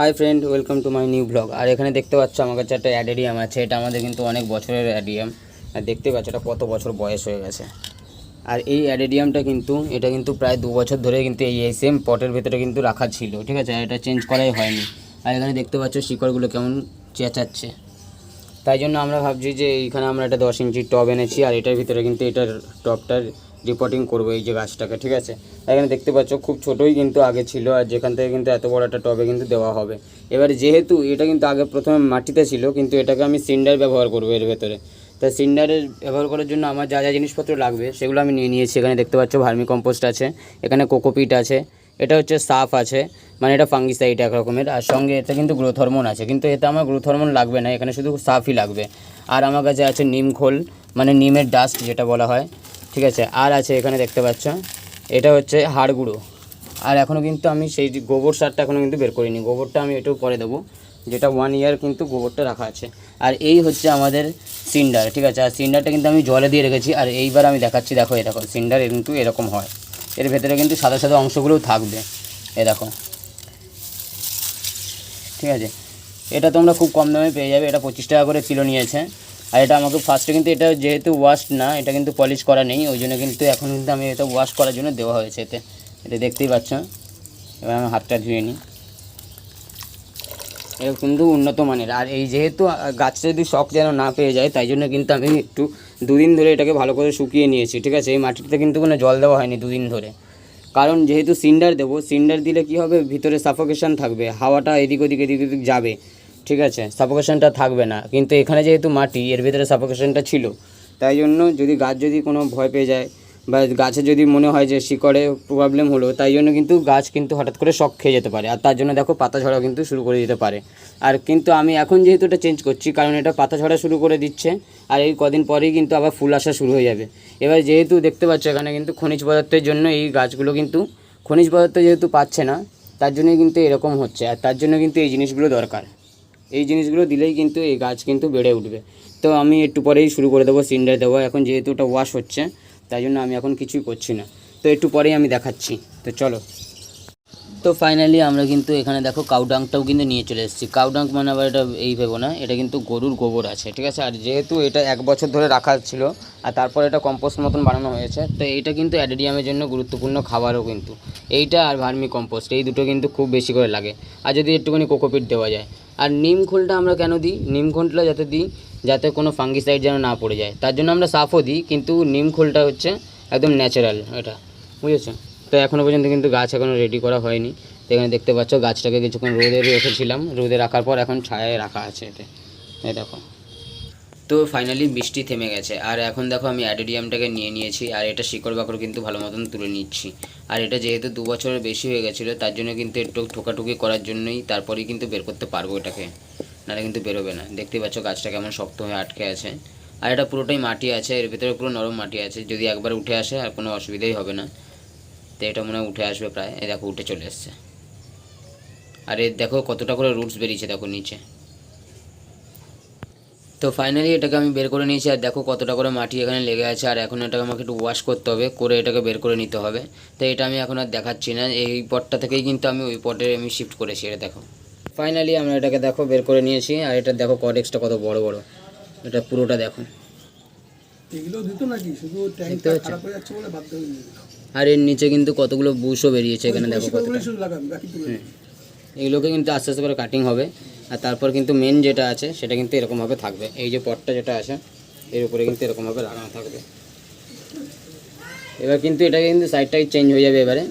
High friend, welcome to my new blog. আর এখানে দেখতে পাচ্ছ আমার কাছে একটা অ্যাডেরিয়াম আছে। এটা আমাদের কিন্তু অনেক বছরের অ্যাডেরিয়াম। আর দেখতে পাচ্ছ এটা কত বছর বয়স হয়ে গেছে। আর এই অ্যাডেরিয়ামটা কিন্তু এটা কিন্তু প্রায় 2 বছর ধরে কিন্তু এই সেম পটের ভেতরে কিন্তু রাখা ছিল, ঠিক আছে। আর এটা চেঞ্জ করাই হয়নি। আর এখানে দেখতে পাচ্ছ শিকড়গুলো কেমন চেঁচাচ্ছে। তাই জন্য আমরা ভাবছি যে এইখানে আমরা একটা 10 ইঞ্চির টব এনেছি, আর এটার ভিতরে কিন্তু এটার টবটার রিপোর্টিং করবো এই যে গাছটাকে, ঠিক আছে। এখানে দেখতে পাচ্ছ খুব ছোটোই কিন্তু আগে ছিল, আর যেখান থেকে কিন্তু এত বড় একটা টবে কিন্তু দেওয়া হবে। এবার যেহেতু এটা কিন্তু আগে প্রথমে মাটিতে ছিল, কিন্তু এটাকে আমি সিন্ডার ব্যবহার করবো এর ভেতরে। তাই সিন্ডারের ব্যবহার করার জন্য আমার যা যা জিনিসপত্র লাগবে সেগুলো আমি নিয়ে নিয়েছি। এখানে দেখতে পাচ্ছ ভার্মি কম্পোস্ট আছে, এখানে কোকোপিট আছে, এটা হচ্ছে সাফ আছে, মানে এটা ফাঙ্গিসাইড এক রকমের। আর সঙ্গে এটা কিন্তু গ্রোথ হরমোন আছে, কিন্তু এতে আমার গ্রোথ হরমোন লাগবে না, এখানে শুধু সাফই লাগবে। আর আমার কাছে আছে নিম খোল, মানে নিমের ডাস্ট যেটা বলা হয়, ঠিক আছে। আর আছে এখানে দেখতে পাচ্ছ এটা হচ্ছে হাড় গুঁড়ো। আর এখনও কিন্তু আমি সেই গোবর সারটা এখনও কিন্তু বের করিনি, গোবরটা আমি একটু পরে দেবো, যেটা 1 ইয়ার কিন্তু গোবরটা রাখা আছে। আর এই হচ্ছে আমাদের সিন্ডার, ঠিক আছে। আর সিন্ডারটা কিন্তু আমি জলে দিয়ে রেখেছি। আর এইবার আমি দেখাচ্ছি, দেখো এই দেখো সিন্ডার কিন্তু এরকম হয়, এর ভেতরে কিন্তু সাদা সাদা অংশগুলোও থাকবে, এ দেখো, ঠিক আছে। এটা তোমরা খুব কম দামে পেয়ে যাবে, এটা 25 টাকা করে কিলো নিয়েছে। আর এটা আমাকে ফার্স্টে কিন্তু এটা যেহেতু ওয়াশড না, এটা কিন্তু পলিশ করা নেই, ওই জন্য কিন্তু এখন কিন্তু আমি এটা ওয়াশ করার জন্য দেওয়া হয়েছে এতে। এটা দেখতেই পাচ্ছ। এবার আমি হাতটা ধুয়ে নিই। এটা কিন্তু উন্নত মানের। আর এই যেহেতু গাছটা যদি শক যেন না পেয়ে যায়, তাই জন্য কিন্তু আমি একটু 2 দিন ধরে এটাকে ভালো করে শুকিয়ে নিয়েছি, ঠিক আছে। এই মাটিতে কিন্তু কোনো জল দেওয়া হয়নি 2 দিন ধরে, কারণ যেহেতু সিন্ডার দেবো, সিন্ডার দিলে কি হবে, ভিতরে সাফোকেশন থাকবে, হাওয়াটা এদিক ওদিক যাবে, ঠিক আছে, সাফোকেশনটা থাকবে না। কিন্তু এখানে যেহেতু মাটি, এর ভিতরে সাফোকেশনটা ছিল। তাই জন্য যদি গাছ যদি কোনো ভয় পেয়ে যায়, বা গাছে যদি মনে হয় যে শিকড়ে প্রবলেম হলো, তাই জন্য কিন্তু গাছ কিন্তু হঠাৎ করে শক খেয়ে যেতে পারে। আর তার জন্য দেখো পাতা ঝরা কিন্তু শুরু করে দিতে পারে। আর কিন্তু আমি এখন যেহেতু এটা চেঞ্জ করছি, কারণ এটা পাতা ঝরা শুরু করে দিচ্ছে, আর এই কদিন পরেই কিন্তু আবার ফুল আসা শুরু হয়ে যাবে। এবার যেহেতু দেখতে পাচ্ছ এখানে কিন্তু খনিজ পদার্থের জন্য এই গাছগুলো কিন্তু খনিজ পদার্থ যেহেতু পাচ্ছে না, তার জন্যই কিন্তু এরকম হচ্ছে। আর তার জন্য কিন্তু এই জিনিসগুলো দরকার, এই জিনিসগুলো দিলেই কিন্তু এই গাছ কিন্তু বেড়ে উঠবে। তো আমি একটু পরেই শুরু করে দেবো সিন্ডার দেবো। এখন যেহেতু ওটা ওয়াশ হচ্ছে, তাই জন্য আমি এখন কিছুই করছি না, তো একটু পরেই আমি দেখাচ্ছি। তো চলো। তো ফাইনালি আমরা কিন্তু এখানে দেখো কাউডাংটাও কিন্তু নিয়ে চলে এসেছি। কাউডাং মানে আবার এটা এই ভেবো না, এটা কিন্তু গরুর গোবর আছে, ঠিক আছে। আর যেহেতু এটা 1 বছর ধরে রাখা ছিল, আর তারপর এটা কম্পোস্ট মতন বানানো হয়েছে, তো এইটা কিন্তু অ্যাডেরিয়ামের জন্য গুরুত্বপূর্ণ খাবারও কিন্তু এইটা। আর ভার্মি কম্পোস্ট, এই দুটো কিন্তু খুব বেশি করে লাগে। আর যদি একটুখানি কোকোপিট দেওয়া যায়। আর নিম খোলটা আমরা কেন দিই, নিম খোলটা যাতে দিই যাতে কোনো ফাঙ্গিসাইড যেন না পড়ে যায়, তার জন্য আমরা সাফও দিই, কিন্তু নিম খোলটা হচ্ছে একদম ন্যাচারাল এটা, বুঝেছো। তো এখনও পর্যন্ত কিন্তু গাছ এখনও রেডি করা হয়নি। তো এখানে দেখতে পাচ্ছ গাছটাকে কিছুক্ষণ রোদে রেখেছিলাম, রোদে রাখার পর এখন ছায়ায় রাখা আছে এতে, এই দেখো। তো ফাইনালি বৃষ্টি থেমে গেছে। আর এখন দেখো আমি অ্যাডেরিয়ামটাকে নিয়ে নিয়েছি, আর এটা শিকড় বাকড় কিন্তু ভালো মতন তুলে নিচ্ছি। আর এটা যেহেতু 2 বছরের বেশি হয়ে গেছিলো, তার জন্য কিন্তু একটু ঠোকাঠুকি করার জন্যই তারপরেই কিন্তু বের করতে পারবো এটাকে, নাহলে কিন্তু বেরোবে না। দেখতেই পাচ্ছ গাছটা কেমন শক্ত হয়ে আটকে আছে। আর এটা পুরোটাই মাটি আছে, এর ভিতরে পুরো নরম মাটি আছে, যদি একবার উঠে আসে আর কোনো অসুবিধাই হবে না। তো এটা মনে হয় উঠে আসবে প্রায়, এই দেখো উঠে চলে এসছে। আর এর দেখো কতটা করে রুটস বেরিয়েছে দেখো নিচে। তো ফাইনালি এটাকে আমি বের করে নিয়েছি, আর দেখো কতটা করে মাটি এখানে লেগে আছে। আর এখন এটাকে আমাকে একটু ওয়াশ করতে হবে, করে এটাকে বের করে নিতে হবে। তো এটা আমি এখন আর দেখাচ্ছি না, এই পটটা থেকেই কিন্তু আমি ওই পটে আমি শিফট করেছি, এটা দেখো। ফাইনালি আমরা এটাকে দেখো বের করে নিয়েছি। আর এটা দেখো কডেক্সটা কত বড় বড়, এটা পুরোটা দেখো। এগুলো দিত নাকি শুধু ট্যাঙ্কটা খারাপ হয়ে যাচ্ছে বলে বাধ্য হয়ে নিয়ে গেল। আর এর নিচে কিন্তু কতগুলো বুশও বেরিয়েছে এখানে দেখো কতটা। শুধু লাগাবি বাকি তুলে এগুলোকে কিন্তু আস্তে আস্তে করে কাটিং হবে। আর তারপর কিন্তু মেন যেটা আছে সেটা কিন্তু এরকমভাবে থাকবে, এই যে পটটা যেটা আছে এর উপরে কিন্তু এরকমভাবে লাগানো থাকবে। এবার কিন্তু এটাকে কিন্তু সাইডটাই চেঞ্জ হয়ে যাবে, এবারে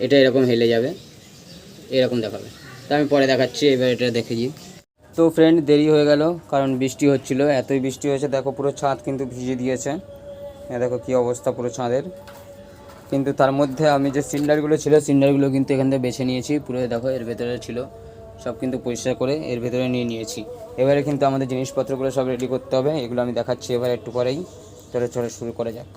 এটা এরকম হেলে যাবে, এরকম দেখাবে। তা আমি পরে দেখাচ্ছি, এবার এটা দেখেছি। তো ফ্রেন্ড দেরি হয়ে গেল, কারণ বৃষ্টি হচ্ছিল, এতই বৃষ্টি হয়েছে দেখো পুরো ছাদ কিন্তু ভিজে দিয়েছে। দেখো কী অবস্থা পুরো ছাদের। কিন্তু তার মধ্যে আমি যে সিন্ডারগুলো ছিল, সিন্ডারগুলো কিন্তু এখান থেকে বেছে নিয়েছি, পুরো দেখো এর ভেতরে ছিল, সব কিন্তু পরিষ্কার করে এর ভেতরে নিয়ে নিয়েছি। এবারে কিন্তু আমাদের জিনিসপত্রগুলো সব রেডি করতে হবে, এগুলো আমি দেখাচ্ছি এবার একটু পরেই। চলে শুরু করা যাক।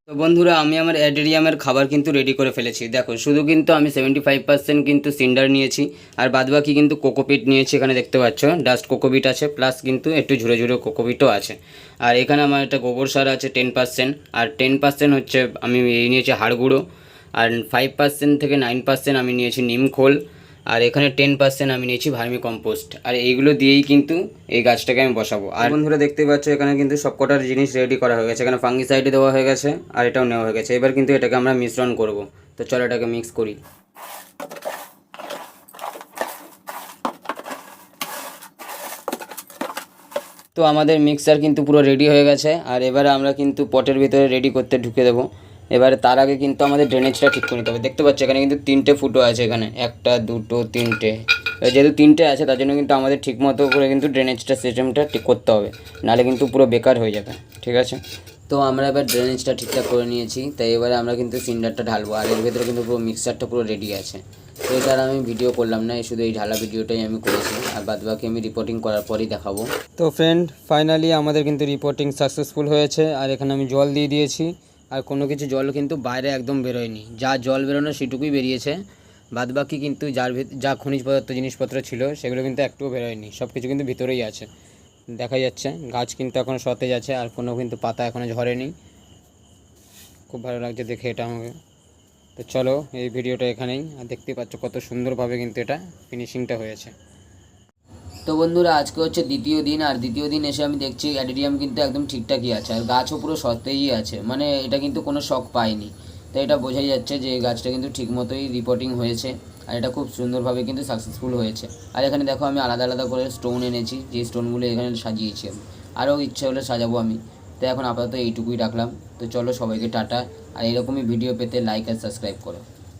তো বন্ধুরা আমি আমার অ্যাডেরিয়ামের খাবার কিন্তু রেডি করে ফেলেছি। দেখো শুধু কিন্তু আমি 75% কিন্তু সিন্ডার নিয়েছি, আর বাদবাকি কিন্তু কোকোপিট নিয়েছি। এখানে দেখতে পাচ্ছ ডাস্ট কোকোপিট আছে, প্লাস কিন্তু একটু ঝুড়ো ঝুড়ো কোকোপিটও আছে। আর এখানে আমার একটা গোবর সার আছে 10%, আর 10% হচ্ছে আমি নিয়েছি হাড় গুঁড়ো, আর 5% থেকে 9% আমি নিয়েছি নিম খোল, আর এখানে 10% আমি নিয়েছি ভার্মি কম্পোস্ট। আর এইগুলো দিয়েই কিন্তু এই গাছটাকে আমি বসাবো। আর বন্ধুরা দেখতে পাচ্ছ এখানে কিন্তু সব কটার জিনিস রেডি করা হয়ে গেছে। এখানে ফাঙ্গিসাইড দেওয়া হয়ে গেছে আর এটাও নেওয়া হয়ে গেছে। এবার কিন্তু এটাকে আমরা মিশ্রণ করব। তো চলো এটাকে মিক্স করি। তো আমাদের মিক্সার কিন্তু পুরো রেডি হয়ে গেছে। আর এবারে আমরা কিন্তু পটের ভিতরে রেডি করতে ঢুকে দেবো। এবারে তার আগে কিন্তু আমাদের ড্রেনেজটা ঠিক করে নিতে হবে। দেখতে পাচ্ছ এখানে কিন্তু 3টে ফুটো আছে, এখানে 1 2 3টে। যেহেতু 3টে আছে তার জন্য কিন্তু আমাদের ঠিক মতো করে কিন্তু ড্রেনেজটা সিস্টেমটা ঠিক করতে হবে, নাহলে কিন্তু পুরো বেকার হয়ে যাবে। ঠিক আছে, তো আমরা এবার ড্রেনেজটা ঠিকঠাক করে নিয়েছি। তাই এবারে আমরা কিন্তু সিন্ডারটা ঢালবো। আর এর ভেতরে কিন্তু পুরো মিক্সারটা পুরো রেডি আছে। তো এটার আমি ভিডিও করলাম না, শুধু এই ঢালা ভিডিওটাই আমি করেছি। আর বাদবাকি আমি রিপোর্টিং করার পরই দেখাবো। তো ফ্রেন্ড, ফাইনালি আমাদের কিন্তু রিপোর্টিং সাকসেসফুল হয়েছে। আর এখানে আমি জল দিয়ে দিয়েছি। আর কোনো কিছু জল কিন্তু বাইরে একদম বেরোয়নি, যা জল বেরোনো সেটুকুই বেরিয়েছে। বাদবাকি কিন্তু যা খনিজ পদার্থ জিনিসপত্র ছিল সেগুলো কিন্তু একটুও বেরোয়নি, সব কিছু কিন্তু ভিতরেই আছে। দেখা যাচ্ছে গাছ কিন্তু এখনও সতেজ আছে, আর কোনো কিন্তু পাতা এখনও ঝরেনি। খুব ভালো লাগছে দেখে এটা আমাকে। তো চলো এই ভিডিওটা এখানেই। আর দেখতে পাচ্ছ কত সুন্দরভাবে কিন্তু এটা ফিনিশিংটা হয়েছে। তো বন্ধুরা, আজকে হচ্ছে দ্বিতীয় দিন। আর দ্বিতীয় দিন এসে আমি দেখছি অ্যাডিডিয়াম কিন্তু একদম ঠিকঠাকই আছে, আর গাছও পুরো সতেজই আছে, মানে এটা কিন্তু কোনো শক পায়নি। তো এটা বোঝাই যাচ্ছে যে এই গাছটা কিন্তু ঠিক মতোই রিপোর্টিং হয়েছে, আর এটা খুব সুন্দরভাবে কিন্তু সাকসেসফুল হয়েছে। আর এখানে দেখো আমি আলাদা আলাদা করে স্টোন এনেছি, যে স্টোনগুলো এখানে সাজিয়েছি আমি। আরও ইচ্ছে হলে সাজাবো আমি। তো এখন আপাতত এইটুকুই রাখলাম। তো চলো সবাইকে টাটা। আর এরকমই ভিডিও পেতে লাইক আর সাবস্ক্রাইব করো।